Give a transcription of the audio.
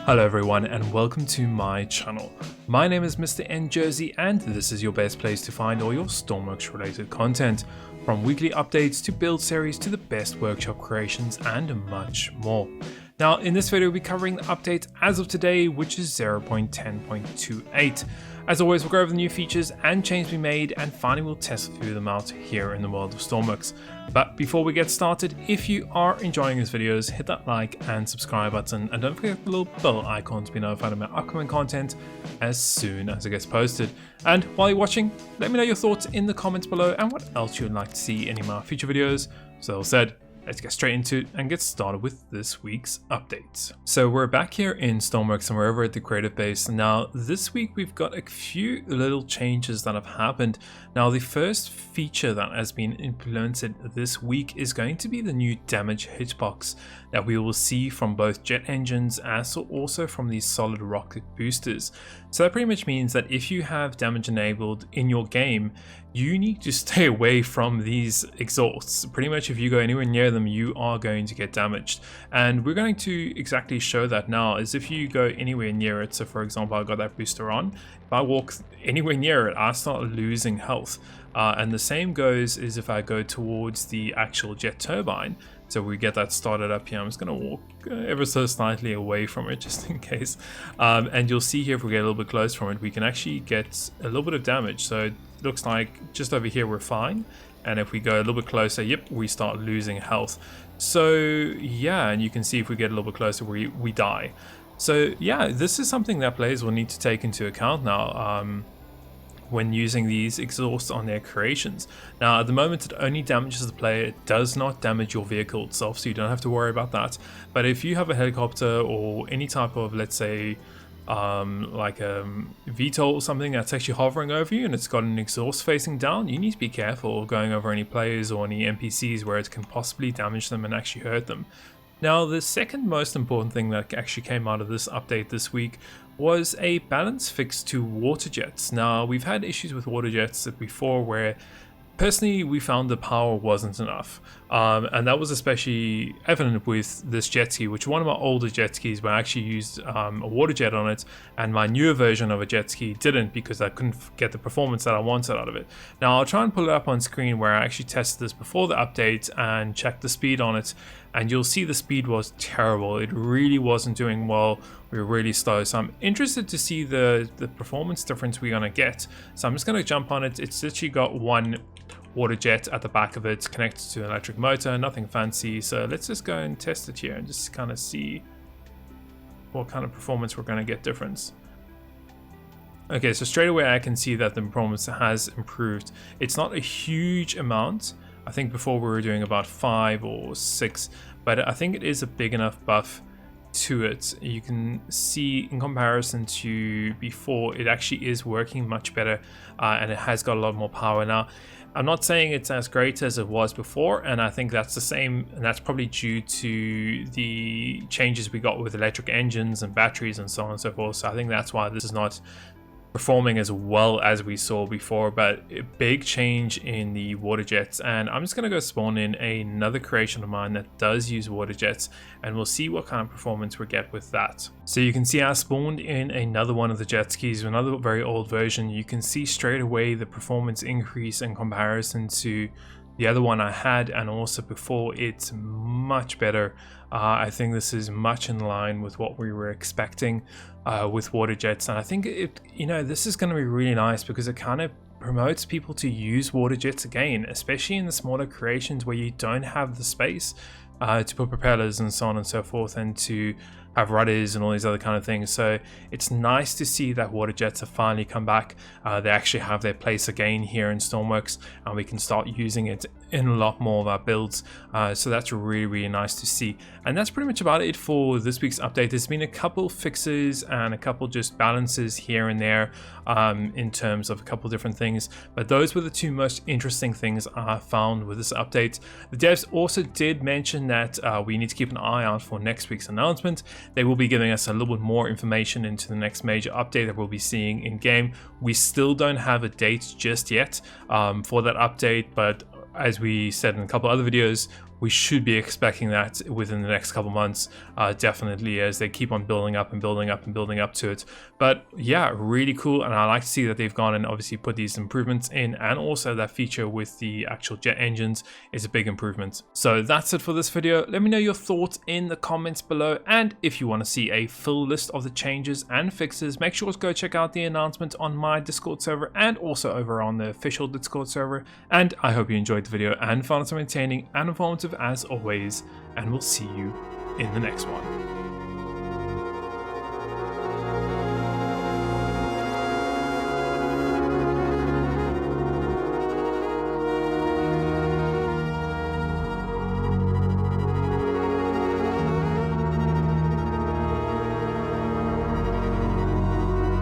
Hello everyone and welcome to my channel. My name is MrNJersey and this is your best place to find all your Stormworks related content, from weekly updates to build series to the best workshop creations and much more. Now in this video we'll be covering the update as of today, which is 0.10.28. As always, we'll go over the new features and changes we made, and finally we'll test a few of them out here in the world of Stormworks. But before we get started, if you are enjoying these videos, hit that like and subscribe button, and don't forget the little bell icon to be notified of my upcoming content as soon as it gets posted. And while you're watching, let me know your thoughts in the comments below and what else you would like to see in any of my future videos. So all said, let's get straight into it and get started with this week's updates. So we're back here in Stormworks and we're over at the creative base. Now this week we've got a few little changes that have happened. Now the first feature that has been implemented this week is going to be the new damage hitbox that we will see from both jet engines as also from these solid rocket boosters. So that pretty much means that if you have damage enabled in your game, you need to stay away from these exhausts. Pretty much if you go anywhere near them, you are going to get damaged. And we're going to exactly show that now, is if you go anywhere near it. So for example, I got that booster on. If I walk anywhere near it, I start losing health. And the same goes is if I go towards the actual jet turbine. So we get that started up here. I'm just going to walk ever so slightly away from it just in case. And you'll see here, if we get a little bit close from it, we can actually get a little bit of damage. So it looks like just over here we're fine. And if we go a little bit closer, yep, we start losing health. So yeah, and you can see if we get a little bit closer, we die. So yeah, this is something that players will need to take into account now. When using these exhausts on their creations. Now at the moment it only damages the player, it does not damage your vehicle itself, so you don't have to worry about that. But if you have a helicopter or any type of, let's say like a VTOL or something that's actually hovering over you and it's got an exhaust facing down, you need to be careful going over any players or any NPCs where it can possibly damage them and actually hurt them. Now the second most important thing that actually came out of this update this week was a balance fix to water jets. Now we've had issues with water jets before where personally we found the power wasn't enough, and that was especially evident with this jet ski, which one of my older jet skis where I actually used a water jet on it, and my newer version of a jet ski didn't because I couldn't get the performance that I wanted out of it. Now I'll try and pull it up on screen where I actually tested this before the update and checked the speed on it, and you'll see the speed was terrible. It really wasn't doing well. We were really slow, so I'm interested to see the performance difference we're gonna get. So I'm just gonna jump on it. It's literally got one water jet at the back of it, connected to an electric motor, nothing fancy. So let's just go and test it here and just kind of see what kind of performance we're gonna get difference. Okay, so straight away I can see that the performance has improved. It's not a huge amount. I think before we were doing about 5 or 6, but I think it is a big enough buff to it. You can see in comparison to before, it actually is working much better, and it has got a lot more power now. I'm not saying it's as great as it was before, and I think that's the same, and that's probably due to the changes we got with electric engines and batteries and so on and so forth. So I think that's why this is not performing as well as we saw before, but a big change in the water jets. And I'm just going to go spawn in another creation of mine that does use water jets, and we'll see what kind of performance we get with that. So you can see I spawned in another one of the jet skis, another very old version. You can see straight away the performance increase in comparison to the other one I had, and also before. It's much better. I think this is much in line with what we were expecting with water jets, and I think this is going to be really nice because it kind of promotes people to use water jets again, especially in the smaller creations where you don't have the space to put propellers and so on and so forth, and to have rudders and all these other kind of things. So it's nice to see that water jets have finally come back. They actually have their place again here in Stormworks, and we can start using it in a lot more of our builds. So that's really nice to see. And that's pretty much about it for this week's update. There's been a couple fixes and a couple just balances here and there in terms of a couple different things, but those were the two most interesting things I found with this update. The devs also did mention that we need to keep an eye out for next week's announcement. They will be giving us a little bit more information into the next major update that we'll be seeing in game. We still don't have a date just yet for that update, but as we said in a couple other videos, we should be expecting that within the next couple months, definitely, as they keep on building up and building up and building up to it. But yeah, really cool, and I like to see that they've gone and obviously put these improvements in, and also that feature with the actual jet engines is a big improvement. So that's it for this video. Let me know your thoughts in the comments below, and if you want to see a full list of the changes and fixes, make sure to go check out the announcement on my Discord server and also over on the official Discord server. And I hope you enjoyed the video and found it entertaining and informative as always, and we'll see you in the next one.